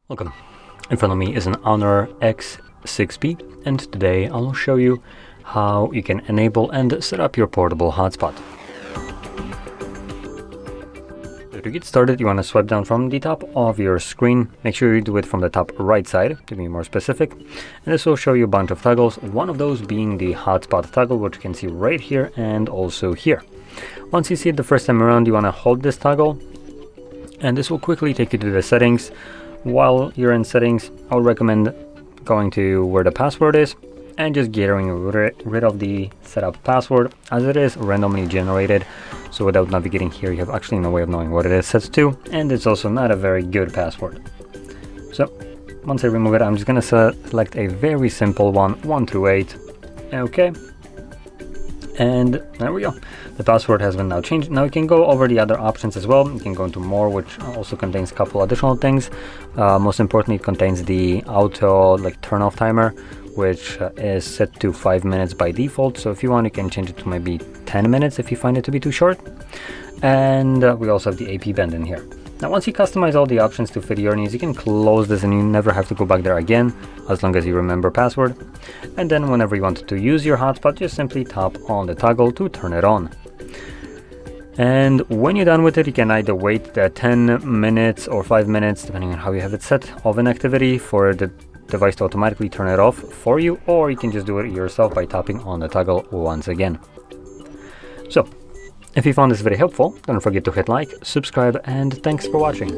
Welcome. In front of me is an Honor X6B, and today I'll show you how you can enable and set up your portable hotspot. So to get started, you want to swipe down from the top of your screen. Make sure you do it from the top right side to be more specific. And this will show you a bunch of toggles, one of those being the hotspot toggle, which you can see right here and also here. Once you see it the first time around, you want to hold this toggle, and this will quickly take you to the settings. While you're in settings, I would recommend going to where the password is and just getting rid of the setup password, as it is randomly generated. So without navigating here, you have actually no way of knowing what it is set to, and it's also not a very good password. So once I remove it, I'm just going to select a very simple one, 1 through 8. Okay. And there we go. The password has been now changed. Now you can go over the other options as well. You can go into more, which also contains a couple additional things. Most importantly, it contains the auto turn off timer, which is set to 5 minutes by default. So if you want, you can change it to maybe 10 minutes if you find it to be too short. And we also have the AP band in here. Now, once you customize all the options to fit your needs, you can close this and you never have to go back there again, as long as you remember password. And then whenever you want to use your hotspot, just simply tap on the toggle to turn it on. And when you're done with it, you can either wait the 10 minutes or 5 minutes, depending on how you have it set, of an activity for the device to automatically turn it off for you, or you can just do it yourself by tapping on the toggle once again. So, if you found this very helpful, don't forget to hit like, subscribe, and thanks for watching.